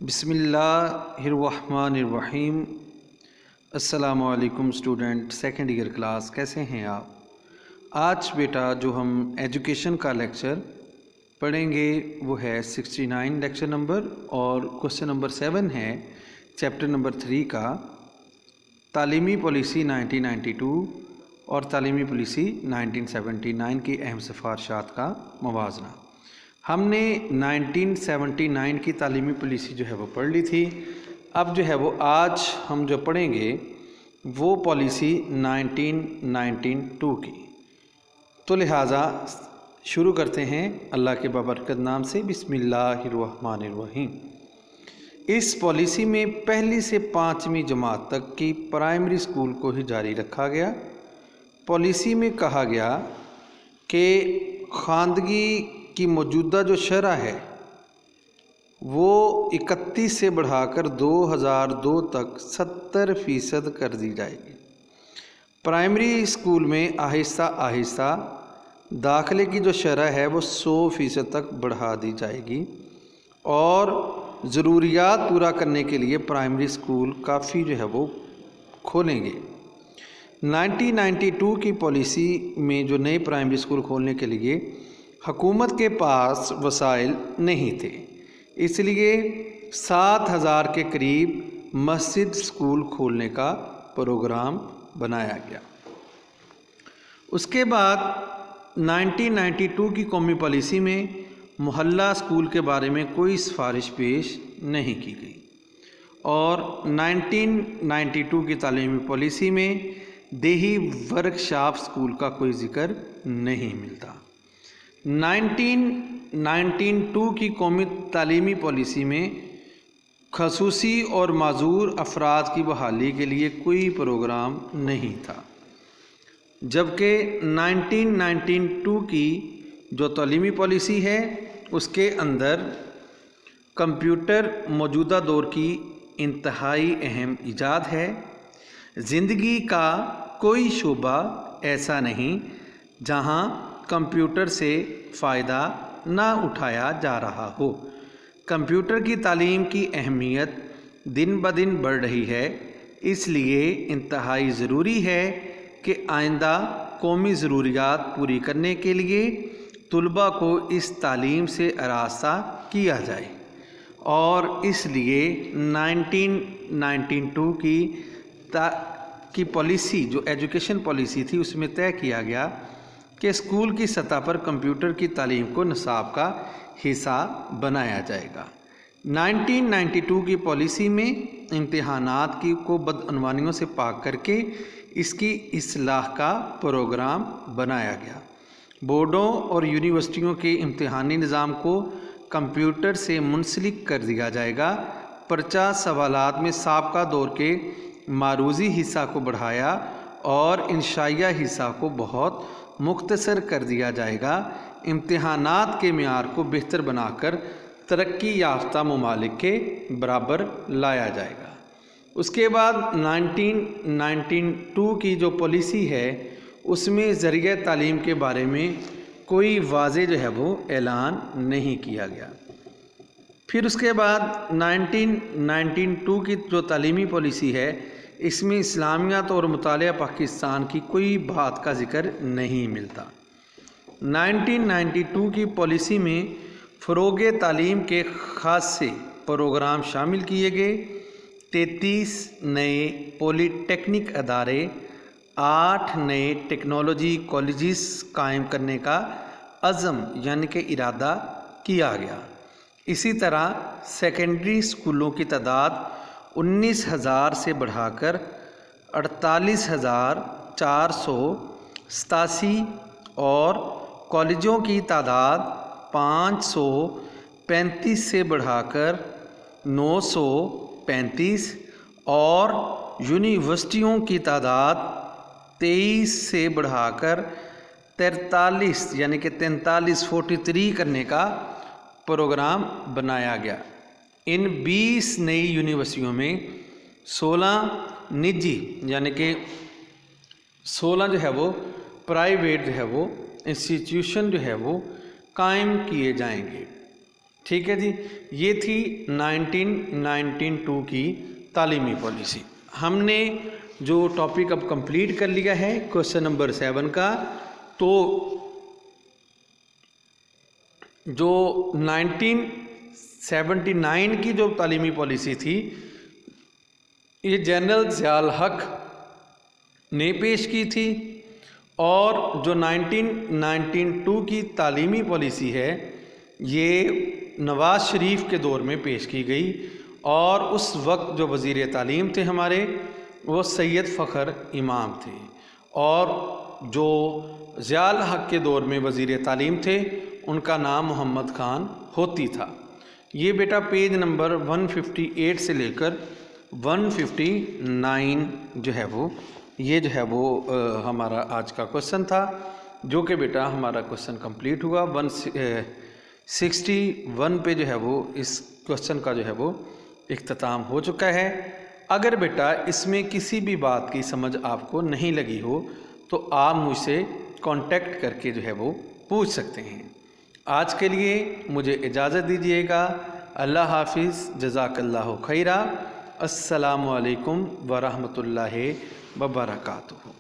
بسم اللہ الرحمن الرحیم۔ السلام علیکم اسٹوڈنٹ، سیکنڈ ایئر کلاس، کیسے ہیں آپ؟ آج بیٹا جو ہم ایجوکیشن کا لیکچر پڑھیں گے وہ ہے 69 لیکچر نمبر، اور کوسچن نمبر 7 ہے چیپٹر نمبر 3 کا تعلیمی پالیسی 1992 اور تعلیمی پالیسی 1979 کی اہم سفارشات کا موازنہ۔ ہم نے 1979 کی تعلیمی پالیسی جو ہے وہ پڑھ لی تھی۔ اب جو ہے وہ آج ہم جو پڑھیں گے وہ پالیسی 1992 کی، تو لہٰذا شروع کرتے ہیں اللہ کے بابرکت نام سے۔ بسم اللہ الرحمن الرحیم۔ اس پالیسی میں پہلی سے 5ویں جماعت تک کی پرائمری اسکول کو ہی جاری رکھا گیا۔ پالیسی میں کہا گیا کہ خواندگی کی موجودہ جو شرح ہے وہ 31 سے بڑھا کر 2002 تک 70% کر دی جائے گی۔ پرائمری اسکول میں آہستہ آہستہ داخلے کی جو شرح ہے وہ 100% تک بڑھا دی جائے گی، اور ضروریات پورا کرنے کے لیے پرائمری اسکول کافی جو ہے وہ کھولیں گے۔ 1992 کی پالیسی میں جو نئے پرائمری اسکول کھولنے کے لیے حکومت کے پاس وسائل نہیں تھے، اس لیے 7000 کے قریب مسجد اسکول کھولنے کا پروگرام بنایا گیا۔ اس کے بعد 1992 کی قومی پالیسی میں محلہ اسکول کے بارے میں کوئی سفارش پیش نہیں کی گئی، اور 1992 کی تعلیمی پالیسی میں دیہی ورکشاپ اسکول کا کوئی ذکر نہیں ملتا۔ 1992 کی قومی تعلیمی پالیسی میں خصوصی اور معذور افراد کی بحالی کے لیے کوئی پروگرام نہیں تھا، جبکہ 1992 کی جو تعلیمی پالیسی ہے اس کے اندر کمپیوٹر موجودہ دور کی انتہائی اہم ایجاد ہے۔ زندگی کا کوئی شعبہ ایسا نہیں جہاں کمپیوٹر سے فائدہ نہ اٹھایا جا رہا ہو۔ کمپیوٹر کی تعلیم کی اہمیت دن بدن بڑھ رہی ہے، اس لیے انتہائی ضروری ہے کہ آئندہ قومی ضروریات پوری کرنے کے لیے طلباء کو اس تعلیم سے آراستہ کیا جائے، اور اس لیے 1992 کی پالیسی جو ایجوکیشن پالیسی تھی اس میں طے کیا گیا کہ اسکول کی سطح پر کمپیوٹر کی تعلیم کو نصاب کا حصہ بنایا جائے گا۔ 1992 کی پالیسی میں امتحانات کو بدعنوانیوں سے پاک کر کے اس کی اصلاح کا پروگرام بنایا گیا۔ بورڈوں اور یونیورسٹیوں کے امتحانی نظام کو کمپیوٹر سے منسلک کر دیا جائے گا۔ پرچہ سوالات میں سابقہ دور کے معروضی حصہ کو بڑھایا اور انشائیہ حصہ کو بہت مختصر کر دیا جائے گا۔ امتحانات کے معیار کو بہتر بنا کر ترقی یافتہ ممالک کے برابر لایا جائے گا۔ اس کے بعد 1992 کی جو پالیسی ہے اس میں ذریعہ تعلیم کے بارے میں کوئی واضح جو ہے وہ اعلان نہیں کیا گیا۔ پھر اس کے بعد 1992 کی جو تعلیمی پالیسی ہے اس میں اسلامیات اور مطالعہ پاکستان کی کوئی بات کا ذکر نہیں ملتا۔ 1992 کی پالیسی میں فروغ تعلیم کے خاصے پروگرام شامل کیے گئے۔ 33 نئے پولی ٹیکنک ادارے، 8 نئے ٹیکنالوجی کالجز قائم کرنے کا عزم یعنی کہ ارادہ کیا گیا۔ اسی طرح سیکنڈری اسکولوں کی تعداد 19,000 سے بڑھا کر 48,487 اور کالجوں کی تعداد 535 سے بڑھا کر 935 اور یونیورسٹیوں کی تعداد 23 سے بڑھا کر 43 یعنی کہ 43 کرنے کا پروگرام بنایا گیا۔ ان 20 نئی یونیورسٹیوں میں 16 نجی یعنی کہ 16 جو ہے وہ پرائیویٹ جو ہے وہ انسٹیٹیوشن جو ہے وہ قائم کیے جائیں گے۔ ٹھیک ہے جی، یہ تھی 1992 کی تعلیمی پالیسی۔ ہم نے جو ٹاپک اب کمپلیٹ کر لیا ہے کوشچن نمبر 7 کا، تو جو 1979 کی جو تعلیمی پالیسی تھی یہ جنرل ضیاء الحق نے پیش کی تھی، اور جو 1992 کی تعلیمی پالیسی ہے یہ نواز شریف کے دور میں پیش کی گئی، اور اس وقت جو وزیر تعلیم تھے ہمارے وہ سید فخر امام تھے، اور جو ضیاء الحق کے دور میں وزیر تعلیم تھے ان کا نام محمد خان ہوتی تھا۔ یہ بیٹا پیج نمبر 158 سے لے کر 159 جو ہے وہ یہ جو ہے وہ ہمارا آج کا کوشچن تھا، جو کہ بیٹا ہمارا کوشچن کمپلیٹ ہوا۔ 161 پہ جو ہے وہ اس کوشچن کا جو ہے وہ اختتام ہو چکا ہے۔ اگر بیٹا اس میں کسی بھی بات کی سمجھ آپ کو نہیں لگی ہو تو آپ مجھ سے کانٹیکٹ کر کے جو ہے وہ پوچھ سکتے ہیں۔ آج کے لیے مجھے اجازت دیجیے گا۔ اللہ حافظ، جزاک اللہ خیرہ، السلام علیکم ورحمۃ اللہ وبرکاتہ۔